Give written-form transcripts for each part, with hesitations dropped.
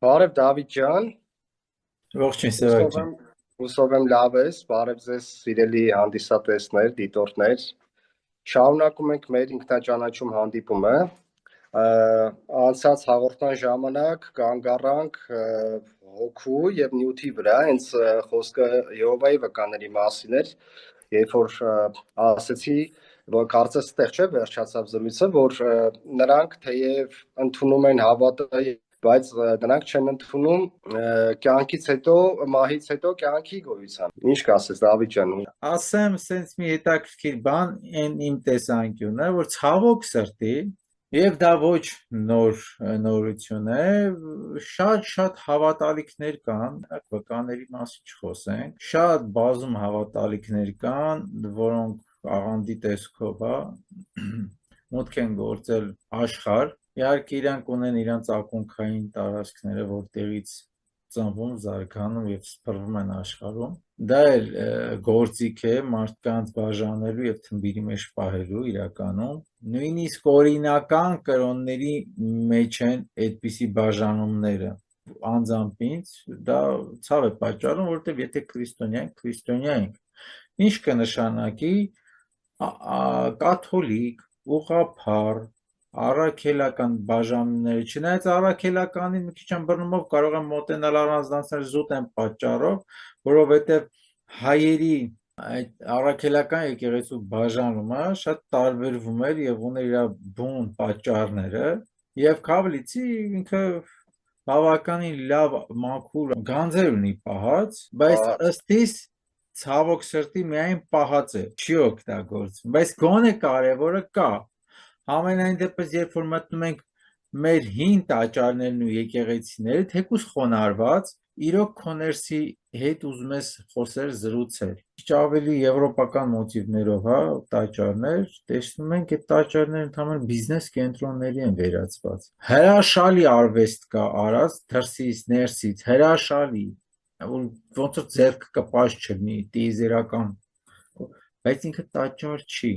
Բարև Դավիթ ջան, Ողջույն հուսով Սևակ ջան։ եմ, հուսով եմ լավ ես, բարև ձեզ սիրելի հանդիսատեսներ, դիտորդներ։ Շարունակում ենք մեր ինքնաճանաչում հանդիպումը։ Անցած հաղորդման ժամանակ կանգ առանք հոգու եւ նյութի վրա, հենց խոսքը Եհովայի վկաների մասին էր, երբ որ ասացի, որ կարծես այդտեղ չէ վերջացավ զրույցը, որ նրանք թեև ընդունում են հավատը, բայց նրանք չեն ընդունում կյանքից հետո, մահից հետո կյանքի գոյության։ Ինչ կասես Դավիթ ջան։ Ասեմ, սենց մի հետաքրքիր բան իմ տեսանկյունն է, որ ցավոք սրտի, եւ դա ոչ նորություն է, շատ հավատալիքներ կան, վկաների մասին չխոսենք, շատ բազում հավատալիքներ կան, որոնք աղանդի տեսքով, մուտք են գործել աշխարհ, իհարկե իրանք ունեն իրանց ակունքային տարածքները, որտեղից ծնվում, զարգանում եւ սփռվում են աշխարհում։ Դա էլ գործիք է մարդկանց բաժանելու եւ թմբիրի մեջ պահելու իրականում։ Նույնիսկ օրինական կրոնների մեջ են այդպիսի բաժանումները։ Անձամբ ինձ դա ցավ է պատճառում, որովհետեւ եթե քրիստոնյա ենք, ինչ կնշանակի կաթոլիկ, ուղղափառ, առաքելական բաժանումները, չնայած առաքելականին մի քիչ ըմբռնումով կարող եմ մոտենալ առանձնացնել զուտ այն պատճառով, որովհետև հայերի այդ առաքելական եկեղեցու բաժանումը շատ տարբերվում էր եւ ուներ իր բուն պատճառները եւ Քավլիցի ինքը բավականին լավ մաքուր գանձեր ունի պահած, բայց ըստ իս ցավոք սրտի միայն պահած է, չի օգտագործվում, բայց գոնե կարևորը կա։ Համենայն դեպս, երբ որ մտնում ենք մեր հին տաճարներն ու եկեղեցիները, թեկուզ խոնարհված, իրոք քո ներսի հետ ուզում ես խոսել, զրուցել։ Քիչ ավելի եվրոպական մոտիվներով, տաճարներ, տեսնում ենք այդ տաճարները ընդհանրապես բիզնես կենտրոնների են վերածված։ Հրաշալի արվեստ կա արած դրսից, ներսից, հրաշալի, որ ոնց որ ձեռքը կպած չլինի, տիեզերական, բայց ինքը տաճար չի։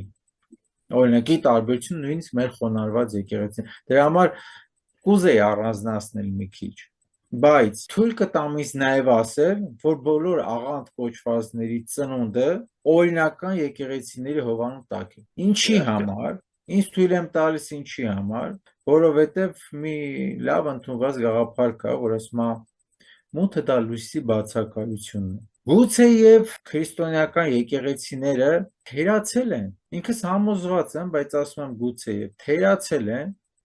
Օրինակի տարբերություն նույնիսկ մեր խոնարհված եկեղեցին։ Դրա համար կուզեի առանձնացնել մի քիչ, բայց թույլ կտամ ինձ նաև ասել, որ բոլոր աղանդ կոչվածների ծնունդը օրինական եկեղեցիների հովանու տակ է։ Ինչի համար։ Ինձ թույլ եմ տալիս ինչի համար, որովհետև մի լավ ընդունված գաղափար կա, որ ասում է մութը դա լույսի բացակայությունն է։ Գուցե եւ քրիստոնեական եկեղեցիները թերացել են, ինքս համոզված եմ, բայց ասում եմ գուցե եւ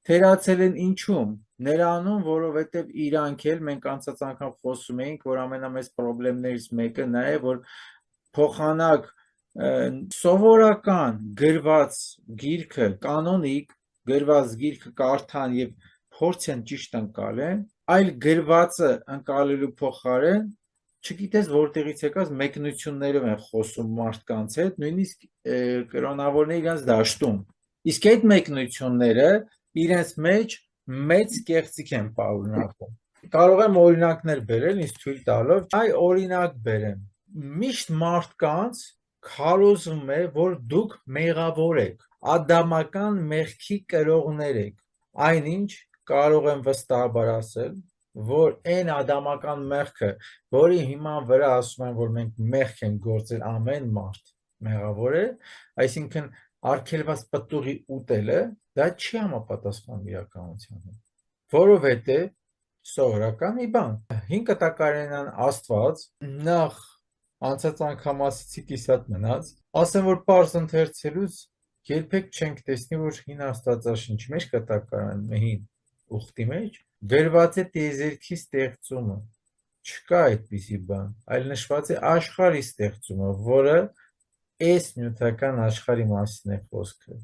թերացել են ինչու՞մ, նրանում, որովհետեւ իրանք էլ մենք անցած անգամ խոսում էինք, որ ամենամեծ խնդիրներից մեկը նա է, որ փոխանակ սովորական գրված գիրքը, կանոնիկ գրված գիրքը կարդան եւ փորձեն ճիշտ ընկալեն, այլ գրվածը ընկալելու փոխարեն չգիտես որտեղից եկած մեկնություններով են խոսում մարդկանց հետ, նույնիսկ կրոնավորները իրենց դաշտում։ Իսկ այդ մեկնությունները իրենց մեջ մեծ կեղծիք են պարունակում։ Կարող եմ օրինակներ բերել, ինձ թույլ տալով, այ օրինակ բերեմ։ Միշտ մարդկանց քարոզվում է, որ դուք մեղավոր եք, ադամական մեղքի կրողներ եք։ Այնինչ կարող եմ վստահաբար ասել, որ այն ադամական մեղքը, որի հիման վրա ասում են, որ մենք մեղք ենք գործել, ամեն մարդ մեղավոր է, այսինքն արգելված պտուղի ուտելը, դա չի համապատասխանում իրականությանը, որովհետև սովորական մի բան, 5 կտակարենան Աստված նախ անցած անգամ ասացի կիսատ մնաց, ասեմ, որ պարզ ընթերցելուց երբեք չենք տեսնի, որ հին Աստվածաշնչի մեջ կտակարան հին ուխտի մեջ գրված է տիեզերքի ստեղծումը, չկա այդպիսի բան, այլ նշված է աշխարհի ստեղծումը, որը այս նյութական աշխարհի մասին է խոսքը,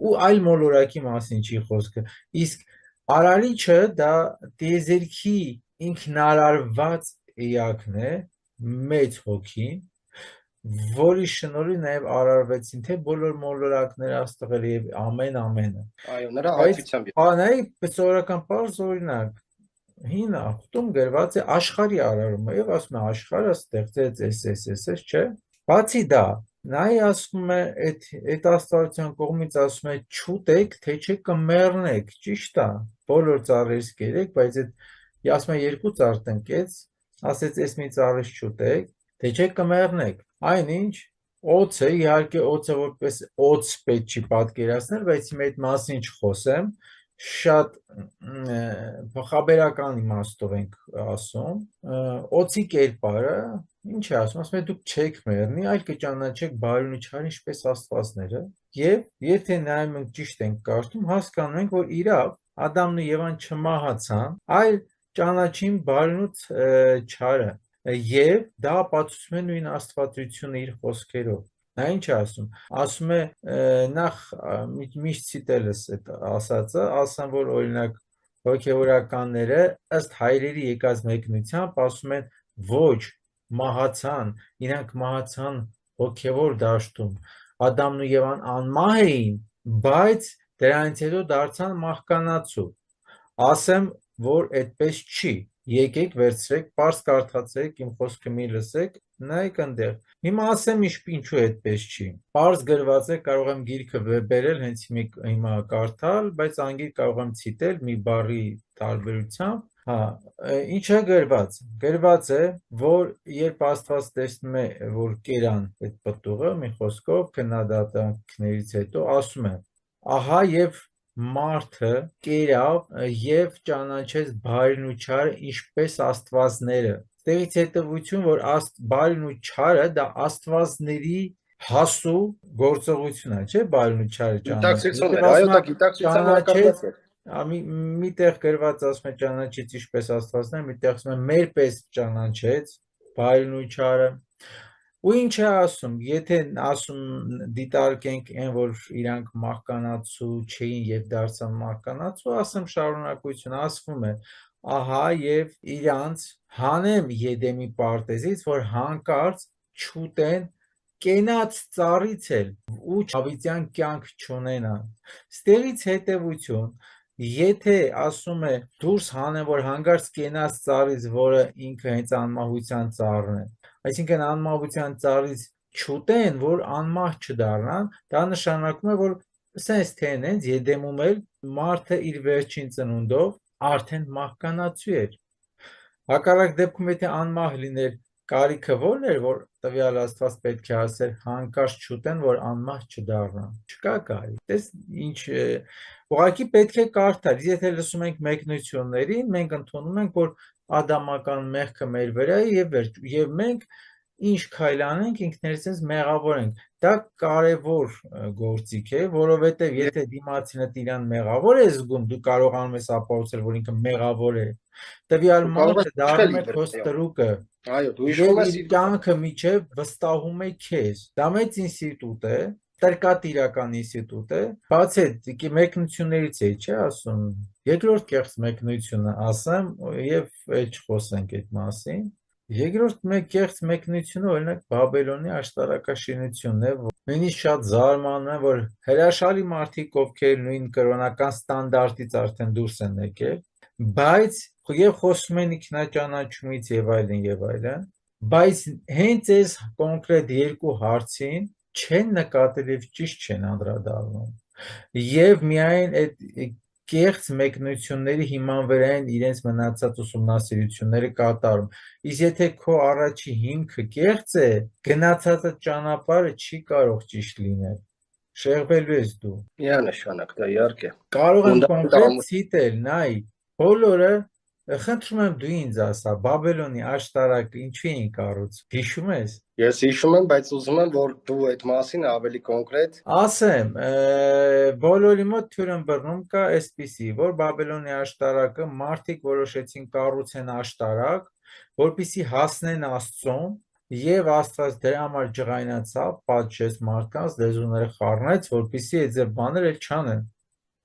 ու այլ մոլորակի մասին չի խոսքը, իսկ արարիչը դա տիեզերքի ինքնարարված էակն է, մեծ հոգին, որի շնորհիվ նաև արարվեցին թե բոլոր մոլորակները աստղերը եւ ամենը։ Այո, նրա Բայց աջությամբ։ բանայի սովորական պարզ օրինակ հին աղտում գրված է աշխարհի արարումը եւ ասում է աշխարհը ստեղծեց էս, չէ։ Բացի դա, նայ ասում է այդ աստվածության կողմից ասում է չուտեք, թե չէ կմեռնեք, ճիշտ է։ Բոլոր ծառերից կերեք, բայց այդ ասում է երկու ծառ տնկեց, ասեց էս մի ծառից չուտեք, թե չէ կմեռնեք։ Այնինչ օձը, իհարկե օձը որպես օձ պետք չի պատկերացնել, բայց հիմա այդ մասին չխոսեմ, շատ փոխաբերական իմաստով ենք ասում, օձի կերպարը ինչ է ասում է դուք չեք մեռնի, այլ կճանաչեք բարին ու չարին ինչպես աստվածները, եւ եթե նայում ենք ճիշտ ենք կարդում, հասկանում ենք, որ իրավ Ադամն ու Եվան չմահացան, այլ ճանաչին բարին ու չարը, եւ դա ապացուցում է նույն աստվածությունը իր խոսքերով։ Նա ինչ է ասում է նախ միշտ ցիտելս այդ ասածը, ասեմ, որ օրինակ հոգևորականները ըստ հայրերի եկած մեկնությամբ ասում են ոչ, մահացան, իրանք մահացան հոգևոր դաշտում, Ադամն ու Եվան անմահ էին, բայց դրանից հետո դարձան մահկանացու, ասեմ, որ այդպես չի, եկեք վերցրեք, պարզ կարդացեք, իմ խոսքը մի լսեք, նայեք ընդեղ, հիմա ասեմ ինչու այդպես չի, պարզ գրված է, կարող եմ գիրքը բերել, հենց հիմա կարդալ, բայց անգիր կարող եմ ցիտել մի բառի տարբերությամբ, ինչ է գրված, գրված է, որ երբ Աստված տեսնում է, որ կերան այդ պտուղը, մի խոսքով քննադատանքներից հետո ասում է, ահա եւ մարդը կերավ եւ ճանաչեց բարին ու չարը ինչպես աստվածները։ Ստեղից հետևություն, որ բարին ու չարը դա աստվածների հասու գործողություն է, չէ՞, բարին ու չարը Գիտակցություն ճանաչել։ էր, այո, դա գիտակցության մակարդակ էր։ Միտեղ գրված ասում է ճանաչեց ինչպես աստվածները, միտեղ ասում է մեր պես ճանաչեց բարին ու չարը։ Ու ինչ է ասում, եթե ասում դիտարկենք այն, որ իրանք մահկանացու չէին եւ դարձան մահկանացու, ասեմ շարունակություն, ասվում է, ահա եւ իրանց հանեմ Եդեմի պարտեզից, որ հանկարծ չուտեն կենաց ծառից էլ ու հավիտյան կյանք չունենան։ Ստեղից հետևություն, եթե ասում է դուրս հանեմ, որ հանկարծ կենաց ծառից, որը ինքը հենց անմահության ծառն է, այսինքն անմահության ծառից չուտեն, որ անմահ չդառնան, դա նշանակում է, որ սենց թե հենց Եդեմում էլ մարդը իր վերջին ծնունդով արդեն մահկանացու էր։ Հակառակ դեպքում, եթե անմահ լիներ, կարիքը ո՞րն էր, որ տվյալ Աստված պետք է ասեր հանկարծ չուտեն, որ անմահ չդառնան։ Չկա կարիք։ Տես ինչ ուղղակի պետք է կարդալ։ Եթե լսում ենք մեկնություններին, մենք ընդունում ենք, որ ադամական մեղքը մեր վրա է եւ մենք ինչ քայլ անենք ինքներս մեղավոր ենք։ Դա կարևոր գործիք է, որովհետև եթե դիմացինդ իրան մեղավոր է զգում, դու կարողանում ես ապացուցել, որ ինքը մեղավոր է։ Տվյալ մարդը դառնում է քո ստրուկը։ Այո, դու Եվ իր կյանքը միջև վստահում է քեզ։ Դա մեծ ինստիտուտ է, տրկատիրական ինստիտուտ է, բացի այդ մեկնություններից է, չէ՞ ասում։ Երկրորդ կեղծ մեկնությունը ասեմ եւ չխոսենք այդ մասին։ Երկրորդ կեղծ մեկնությունը օրինակ Բաբելոնի աշտարակաշինությունն է, նույնիսկ շատ զարմանում եմ, որ հրաշալի մարդիկ, ովքեր նույն կրոնական ստանդարտից արդեն դուրս են եկել, բայց եւ խոսում են ինքնաճանաչումից եւ այլն, բայց հենց այս կոնկրետ երկու հարցին չեն նկատել եւ ճիշտ չեն անդրադառնում։ Եվ միայն այդ կեղծ մեկնությունների հիման վրա են իրենց մնացած ուսումնասիրությունները կատարում։ Իսկ եթե քո առաջի հիմքը կեղծ է, գնացածը ճանապարհը չի կարող ճիշտ լինել։ Շեղվելու ես դու։ Միանշանակ, դա իհարկե։ Կարող եմ կոնկրետ ցիտել, նայ, բոլորը խնդրում եմ դու ինձ ասա, Բաբելոնի աշտարակը ինչու էին կառուցում։ Հիշում ես։ Ես հիշում եմ, բայց ուզում եմ, որ դու այդ մասին ավելի կոնկրետ ասեմ, բոլորի մոտ թյուրըմբռնում կա այսպիսի, որ Բաբելոնի աշտարակը մարդիկ որոշեցին կառուցեն աշտարակ, որպեսզի հասնեն Աստծուն, եւ Աստված դրա համար ջղայնացավ, պատժեց մարդկանց, լեզուները խառնեց, որպեսզի այդ ձեր բաները չանեն։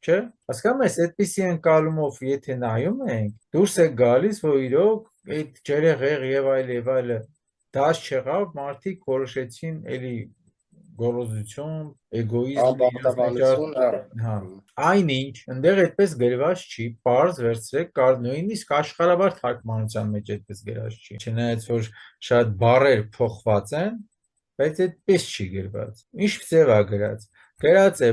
Չէ՞։ Հասկանում ես, այդպիսի ընկալումով եթե նայում ենք, դուրս է գալիս, որ իրոք այդ ջերեղեղ եւ այլը դաշ չեղավ, մարդիկ որոշեցին էլի գոռոզություն, էգոիզմ, հա։ Այնինչ, ընդեղ այդպես գրված չի, պարզ վերցրեք, նույնիսկ աշխարհաբար թարգմանության մեջ այդպես գրված չի։ Չնայած որ շատ բառեր փոխված են, բայց այդպես չի գրված։ Ինչ ձև է գրած։ Գրած է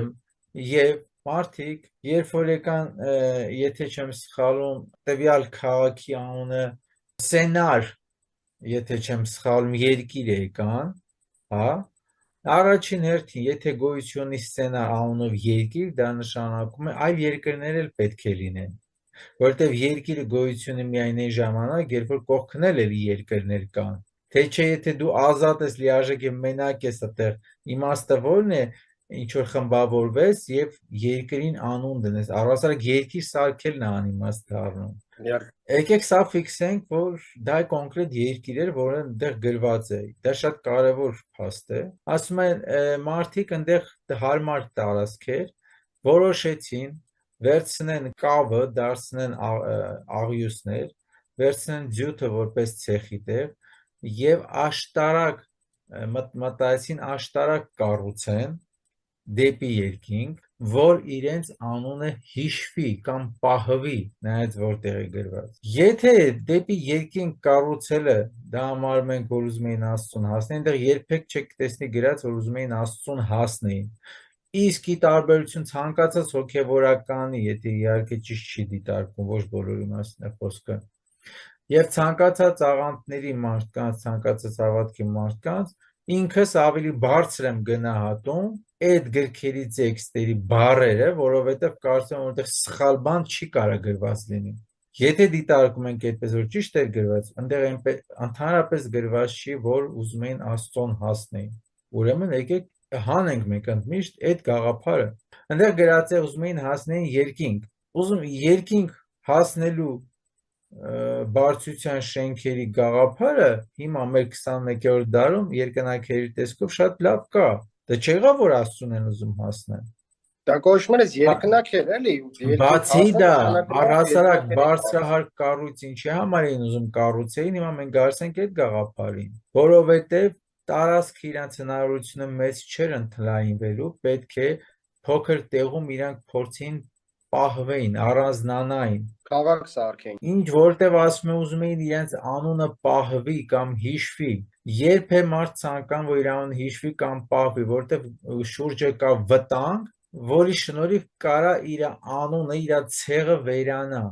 եւ մարդիկ, երբ որ եկան, եթե չեմ սխալում, տվյալ քաղաքի անունը Սենար, եթե չեմ սխալում, երկիր եկան, հա, առաջին հերթին, եթե գոյություն ունի Սենար անունով երկիր, դա նշանակում է այլ երկրներ էլ պետք է լինեն, որովհետև երկիրը գոյություն ունի միայն այն ժամանակ, երբ որ կողքն էլ էլի երկրներ կան, թե չէ եթե դու ազատ ես, լիարժեք եւ մենակ ես այդտեղ, իմաստը ո՞րն է, ինչ որ խմբավորվես եւ երկրին անուն դնես, առասարակ երկիր սարքելն է անիմաստ դառնում։ Եկեք սա ֆիքսենք, որ դա կոնկրետ երկիր էր, որը այնտեղ գրված է, դա շատ կարևոր փաստ է, ասում են մարդիկ այնտեղ հարմար տարածք էր, որոշեցին վերցնեն կավը, դարձնեն աղյուսներ, վերցնեն ձյութը որպես ցեխի տեղ եւ աշտարակ մտածեցին աշտարակ կառուցեն դեպի երկինք, որ իրենց անունը հիշվի կամ պահվի, նայած որտեղ է գրված։ Եթե դեպի երկինք կառուցելը դա համարում ենք, որ ուզում էին Աստծուն հասնեն, այնտեղ երբեք չեք տեսնի գրած, որ ուզում էին Աստծուն հասնեին։ Իսկ ի տարբերություն ցանկացած հոգևորականի, եթե իհարկե ճիշտ չի դիտարկվում, ոչ բոլորի մասին է խոսքը, եւ ցանկացած աղանդների մարդկանց, ցանկացած հավատքի մարդկանց, ինքս ավելի բարձր եմ գնահատում այդ գրքերի տեքստերի բառերը, որովհետև կարծում եմ, որտեղ սխալ բան չի կարող գրված լինի։ Եթե դիտարկում ենք այդպես, որ ճիշտ է գրված, այնտեղ ընդհանրապես գրված չի, որ ուզում էին Աստծուն հասնեին։ Ուրեմն եկեք հանենք մենք ընդմիշտ այդ գաղափարը։ Այնտեղ գրած է ուզում էին հասնեին երկինք։ Ուզում երկինք հասնելու բարձրության շենքերի գաղափարը հիմա մեր 21-րդ դարում երկնաքերի տեսքով շատ լավ կա։ Դա չեղավ, որ Աստծուն են ուզում հասնել։ Դա կոչվում է երկնաքեր, էլի։ Բացի դա, առհասարակ բարձրահարկ կառույց ինչի համար էին ուզում կառուցեին, հիմա մենք գարսենք այդ գաղափարին, որովհետև տարածքը իրանց հնարավորությունը մեծ չէր ընդլայնվելու, պետք է փոքր տեղում իրանք փորձեին պահվեին, առանձնանային, քաղաք սարքեն։ Ինչ որտև ասում է ուզում էին իրենց անունը պահվի կամ հիշվի, երբ է մարդ ցանկան, որ իր անունը հիշվի կամ պահվի, որտև շուրջը կա վտանգ, որի շնորհիվ կարա իր անունը, իր ցեղը վերանա,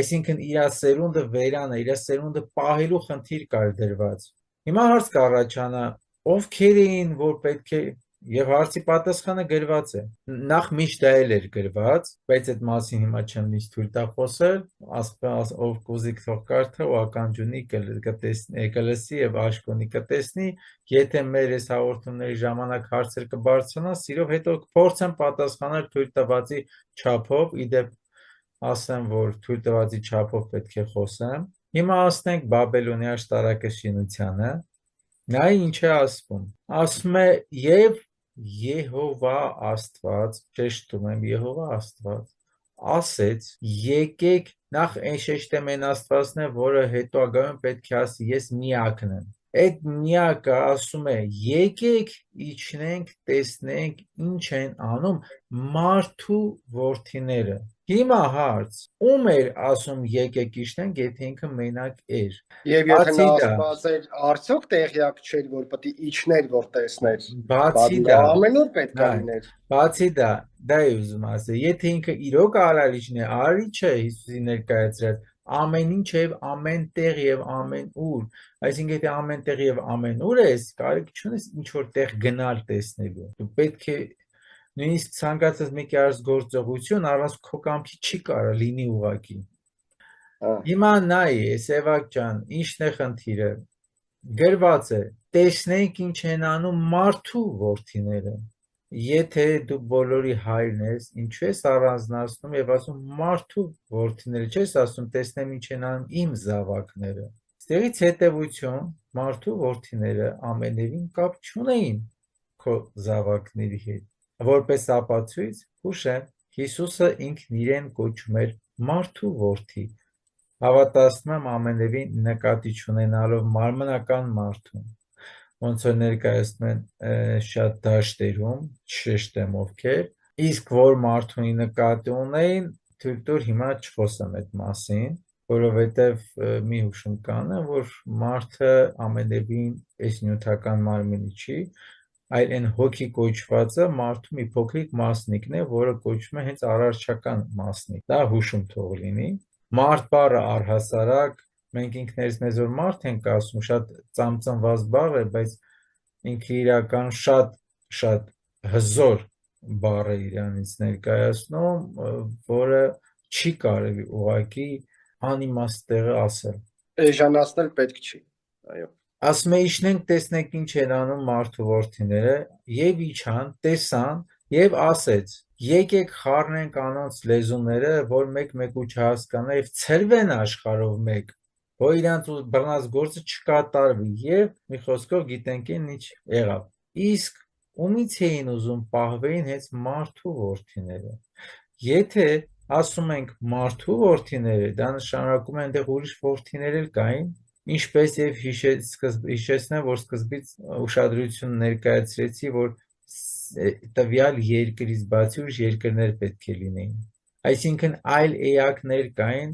այսինքն իր սերունդը վերանա, իր սերունդը պահելու խնդիր կար դրված։ Հիմա հարց կառաջանա, ովքեր էին, որ պետք է Եվ հարցի պատասխանը գրված է։ Նախ միշտ դա էլ էր գրված, բայց այդ մասին հիմա չեմ միշտ թույլ տա խոսել, ով կուզի թող կարդա ու ականջունի կլսի եւ աշկունի կտեսնի, եթե մեր այս հաղորդումների ժամանակ հարցեր կբարձրանա, սիրով հետո կփորձեմ պատասխանել թույլ տվածի չափով, իդեպ ասեմ, որ թույլ տվածի չափով պետք է խոսեմ։ Հիմա ասենք Բաբելոնի աշտարակաշինությանը, նա ինչ է ասվում։ Ասում է եւ Եհովա Աստված, շեշտում եմ Եհովա Աստված, ասեց եկեք նախ այն շեշտեմ այն Աստվածն է, որը հետագայում պետք է ասի ես միակն եմ։ Այդ միակը ասում է եկեք իջնենք, տեսնենք ինչ են անում մարդու որդիները։ Հիմա հարց, ում էր ասում եկեք իջնենք, եթե ինքը մենակ էր։ Եվ եթե նա Աստված էր, արդյոք տեղյակ չէր, որ պետք է իջներ, որ տեսներ։ Բացի դա, ամենուր պետք է լիներ։ Բացի դա է ուզում ասել, եթե ինքը իրոք արարիչն է, արարիչ է Հիսուսի ներկայացրած, ամեն ինչ եւ ամենտեղ եւ ամենուր, այսինքն եթե ամենտեղ եւ ամենուր ես, կարիք չունես ինչ որ տեղ գնալ տեսնելու։ Դու պետք է նույնիսկ ցանկացած մի կերպ գործողություն առանց քո կամքի չի կարող լինի ուղակի։ Հիմա նայ, Սևակ ջան, ի՞նչն է խնդիրը։ Գրված է. տեսնենք ինչ են անում մարդու որդիները։ Եթե դու բոլորի հայրն ես, ինչու ես առանձնացնում եւ ասում մարդու որդիները, չես ասում տեսնեմ ինչ են անում իմ զավակները։ Ստեղից հետևություն մարդու որդիները ամենևին կապ չունեին քո զավակների հետ։ Որպես ապացույց, հուշեմ, Հիսուսը ինքն իրեն կոչում էր մարդու որդի։ Հավատացնում եմ ամենևին նկատի չունենալով մարմնական մարդուն, ոնց որ ներկայացնում են շատ դաշտերում, չշեշտեմ ովքեր, իսկ որ մարդունի նկատի ունեին, թույլ տուր հիմա չխոսեմ այդ մասին, որովհետև մի հուշում կանեմ, որ մարդը ամենևին այս նյութական մարմինի չի, այլ այն հոգի կոչվածը մարդու մի փոքրիկ մասնիկն է, որը կոչվում է հենց արարչական մասնիկ։ Դա հուշում թող լինի։ Մարդ բառը առհասարակ մենք ինքներս մեզ որ մարդ ենք ասում, շատ ծամծամված բառ է, բայց ինքը իրական շատ հզոր բառ է իրանից ներկայացնում, որը չի կարելի ուղղակի անիմաստ տեղը ասել։ Էժանացնել պետք չի։ Այո։ Ասում է իջնենք տեսնենք ինչ են անում մարդու որդիները, եւ իջան, տեսան եւ ասեց. եկեք խառնենք անոնց լեզուները, որ մեկ-մեկու չհասկանա եւ ցրվեն աշխարհով մեկ, որ իրանց բռնած գործը չկատարվի եւ մի խոսքով գիտենք ինչ եղավ։ Իսկ ումից էին ուզում պահվեին հենց մարդու որդիները։ Եթե ասում ենք մարդու որդիները, դա նշանակում է այնտեղ ուրիշ որդիներ էլ կային, ինչպես եւ հիշեցնեմ, որ սկզբից ուշադրություն ներկայացրեցի, որ տվյալ երկրից բացի ուրիշ երկրներ պետք է լինեին։ Այսինքն այլ էակներ կային,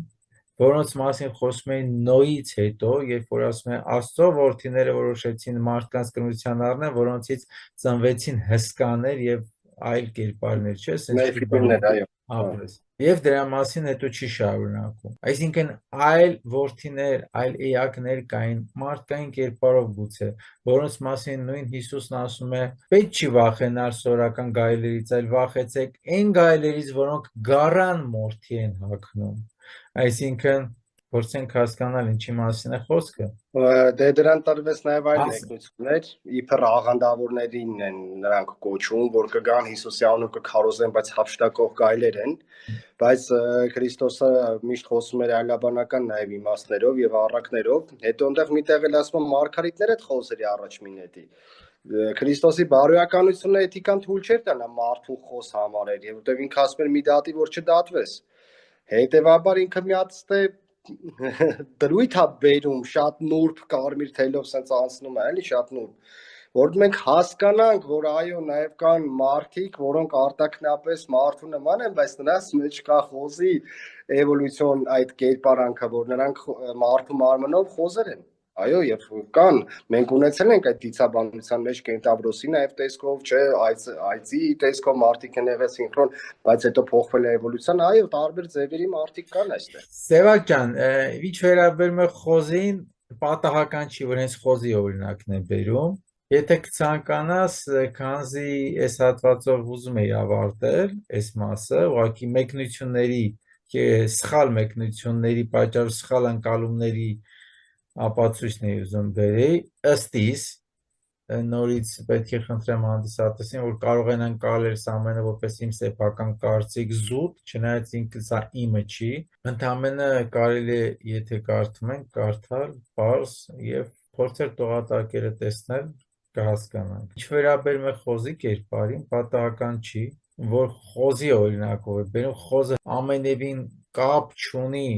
որոնց մասին խոսում էին Նոյից հետո, երբ որ ասում են Աստծո որդիները որոշեցին մարդկանց կրթության առնել, որոնցից ծնվեցին հսկաներ եւ այլ կերպարներ, չէ՞, Նեֆիլիմներ, այո։ ապրես։ Եվ դրա մասին հետո չի շարունակում։ Այսինքն այլ որդիներ, այլ էակներ կային մարդկային կերպարով գուցե, որոնց մասին նույն Հիսուսն ասում է. «Պետք չի վախենալ սորական գայլերից, այլ վախեցեք այն գայլերից, որոնք գառան մորթի են հագնում»։ Այսինքն փորձենք հասկանալ ինչի մասին է խոսքը։ Դե դրան տրվեց նաև այլ մեկնություններ, իբր աղանդավորներին են նրանք կոչում, որ կգան Հիսուսի անունով կքարոզեն, բայց հափշտակող գայլեր են, բայց Քրիստոսը միշտ խոսում էր այլաբանական նաև իմաստներով եւ առակներով, հետո այնտեղ միտեղ էլ ասում մարգարիտները այդ խոսերի առաջ մինետի։ Քրիստոսի բարոյականությունը էթիկան թույլ չէր տալա մարդու խոս համարել, եւ որտեւ ինքը ասում էր մի դատի, որ չդատվես։ Հետևաբար ինքը միացե դրույթ է բերում, շատ նուրբ կարմիր թելով սենց անցնում է, էլի շատ նուրբ, որ մենք հասկանանք, որ այո, նաև կան մարդիկ, որոնք արտաքնապես մարդու նման են, բայց նրանց մեջ կա խոզի էվոլյուցիոն այդ կերպարանքը, որ նրանք մարդու մարմնով խոզեր են։ Այո, եւ կան, մենք ունեցել ենք այդ դիցաբանության մեջ կենտավրոսի նաև տեսքով, չէ, այծի տեսքով մարդիկ են եղել սինխրոն, բայց հետո փոխվել է էվոլյուցիան, այո, տարբեր ձևերի մարդիկ կան այստեղ։ Սևակ ջան, ինչ վերաբերում է խոզին, պատահական չի, որ հենց խոզի օրինակն է բերում։ Եթե կցանկանաս, քանզի այս հատվածով ուզում էի ավարտել այս մասը, ուղղակի մեկնությունների, սխալ մեկնությունների պատճառով սխալ ընկալումների ապացույցն էի ուզում բերեի, ըստ իս նորից պետք է խնդրեմ հանդիսատեսին, որ կարող են ընկալել սա ամենը որպես իմ սեփական կարծիք զուտ, չնայած ինքը սա իմը չի, ընդամենը կարելի է, եթե կարդում ենք, կարդալ, պարզ եւ փորձել տողատակերը տեսնել, կհասկանանք։ Ինչ վերաբերում է խոզի կերպարին, պատահական չի, որ խոզի օրինակով է բերում, խոզը ամենևին կապ չունի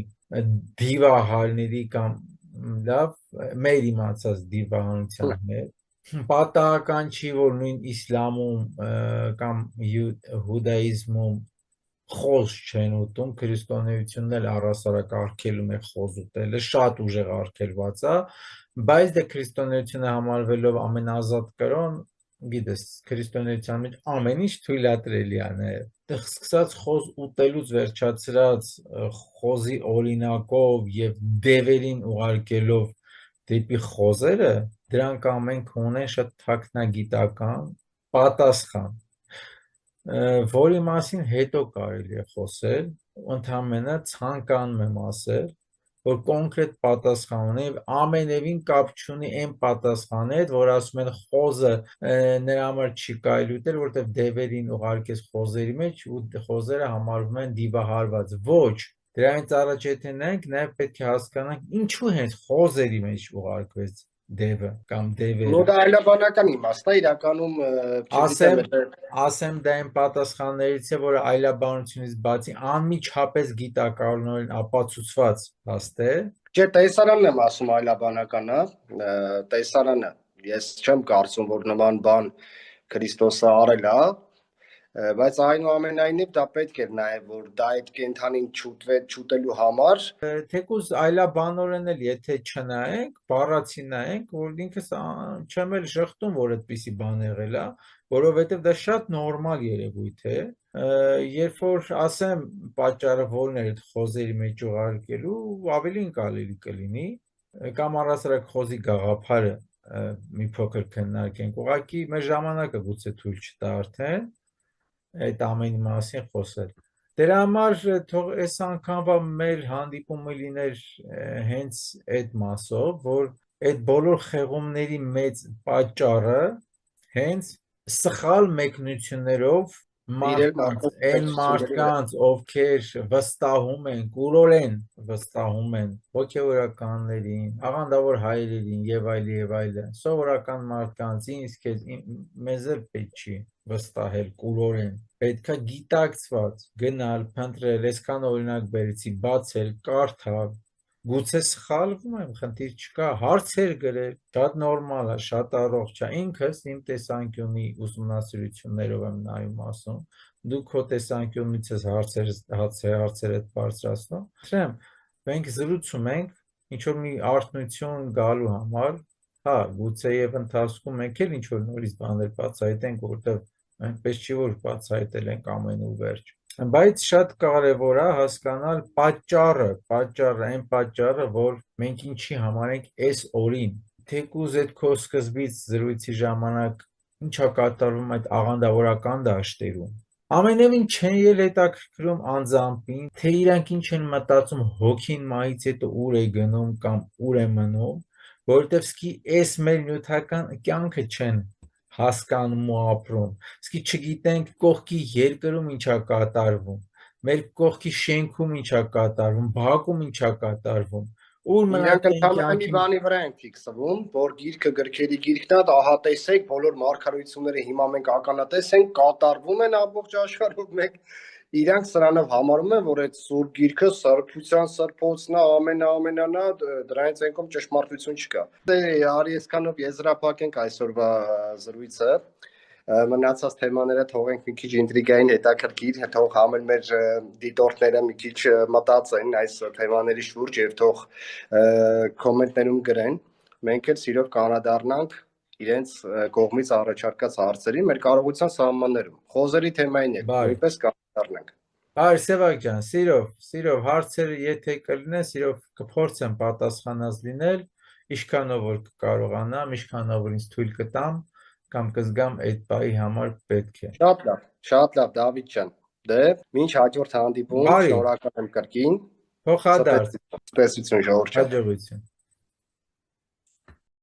դիվահարների կամ լավ մեր իմացած դիվահանության հետ։ Պատահական չի, որ նույն իսլամում կամ հուդայիզմում խոզ չեն ուտում, քրիստոնեությունն էլ առհասարակ արգելում է խոզ ուտելը, շատ ուժեղ արգելված է, բայց դե քրիստոնեությունը համարվելով ամենազատ կրոն, գիտես, քրիստոնեության մեջ ամեն ինչ թույլատրելի է, սկսած խոզ ուտելուց վերջացրած խոզի օրինակով եւ դևերին ուղարկելով դեպի խոզերը, դրանք ամենք ունեն շատ թաքնագիտական պատասխան, որի մասին հետո կարելի է խոսել, ընդամենը ցանկանում եմ ասել, որ կոնկրետ պատասխան ունի եւ ամենևին կապ չունի այն պատասխանի հետ, որ ասում են խոզը նրա համար չի կարելի ուտել, որովհետեւ դևերին ուղարկես խոզերի մեջ ու խոզերը համարվում են դիվահարված։ Ոչ, դրանից առաջ եթե նայենք, նաեւ պետք է հասկանանք ինչու հենց խոզերի մեջ ուղարկվեց դևը կամ դևերը։ Նո դա այլաբանական իմաստ է, իրականում ասեմ դա այն պատասխաններից է, որը այլաբանությունից բացի անմիջապես գիտակարորեն ապացուցված փաստ է։ Չէ, տեսարանն եմ ասում այլաբանականը, տեսարանը։ Ես չեմ կարծում, որ նման բան Քրիստոսը արել է, Բայց այնուամենայնիվ դա պետք էր նաև որ դա այդ կենթանին չուտելու համար Թեկուզ այլաբանորեն էլ եթե չնայենք, բառացի նայենք, որ ինքս չեմ էլ շղթում, որ այդպիսի բան եղել է, որովհետև դա շատ նորմալ երևույթ է, երբ որ ասեմ պատճառը որն էր այդ խոզերի մեջ ուղարկելու, ավելին կարելի կլինի, կամ առասարակ խոզի գաղափարը մի փոքր քննարկենք, ուղղակի մեր ժամանակը գուցե թույլ չտա արդեն այդ ամենի մասին խոսել։ Դրա համար թող այս անգամվա մեր հանդիպումը լիներ հենց այդ մասով, որ այդ բոլոր խեղումների մեծ պատճառը հենց սխալ մեկնություններով այն մարդկանց, ովքեր վստահում են, կուրորեն վստահում են հոգևորականներին, աղանդավոր հայրերին եւ այլն, սովորական մարդկանց, մեզ էլ պետք չի վստահել կուրորեն, պետքա գիտակցված գնալ, փնտրել, այսքան օրինակ բերեցի, բացել, կարդալ, գուցե սխալվում եմ, խնդիր չկա, հարցեր գրել, շատ նորմալ է, շատ առողջ է, ինքս իմ տեսանկյունի ուսումնասիրություններով եմ նայում ասում, դու քո տեսանկյունից ես հարցերը բարձրացնում, խնդրեմ, մենք զրուցում ենք ինչ-որ մի արթնություն գալու համար, հա, գուցե եւ ընթացքում մենք էլ ինչ-որ նորից բաներ բացահայտենք, որտեղ այնպես չի, որ բացահայտել ենք ամեն ու վերջ, բայց շատ կարևոր է հասկանալ այն պատճառը, որ մենք ինչի համարենք այս օրին, թեկուզ այդ քո սկզբից զրույցի ժամանակ ինչա կատարվում այդ աղանդավորական դաշտերում, ամենևին չեն էլ հետաքրքրում անձամբին, թե իրանք ինչ են մտածում հոգին մահից հետո ուր է գնում կամ ուր է մնում, որովհետև սկի այս մեր նյութական կյանքը չեն հասկանում ու ապրում, սկի չգիտենք կողքի երկրում ինչա կատարվում, մեր կողքի շենքում ինչա կատարվում, բակում ինչա կատարվում, ուր իրանք մնացել են ընդհանրապես մի բանի վրա են ֆիքսվում, որ գիրքը գրքերի գիրքն է, ահա տեսեք, բոլոր մարգարեությունները հիմա մենք ականատես ենք, կատարվում են ամբողջ աշխարհում, մենք իրանք սրանով համարում են, որ այդ սուրբ գիրքը սրբության սրբոցն է, ամենանն է, դրանից ենքում ճշմարտություն չկա։ Արի այսքանով եզրափակենք այսօրվա զրույցը, մնացած թեմաները թողենք մի քիչ ինտրիգային հետաքրքիր, թող համել մեր դիտորդները մի քիչ մտածեն այս թեմաների շուրջ եւ թող կոմենտներում գրեն, մենք էլ սիրով կանադառնանք իրենց կողմից առաջարկած հարցերի մեր կարողության սահմաններում։ Խոզերի թեմային է, նույնպես կանադառնանք։ Այր Սևակ ջան, սիրով հարցերը եթե կլինեն, սիրով կփորձեմ պատասխանած լինել, ինչքանով որ կկարողանամ, ինչքանով որ ինձ թույլ կտամ, կամ կզգամ այդ բայի համար պետք է։ Շատ լավ, Դավիթ ջան։ Դե, մինչ հաջորդ հանդիպում, շնորհակալ եմ կրկին։ Փոխադարձ։ Ցտեսություն, ժողովուրդ ջան։ Հաջողություն։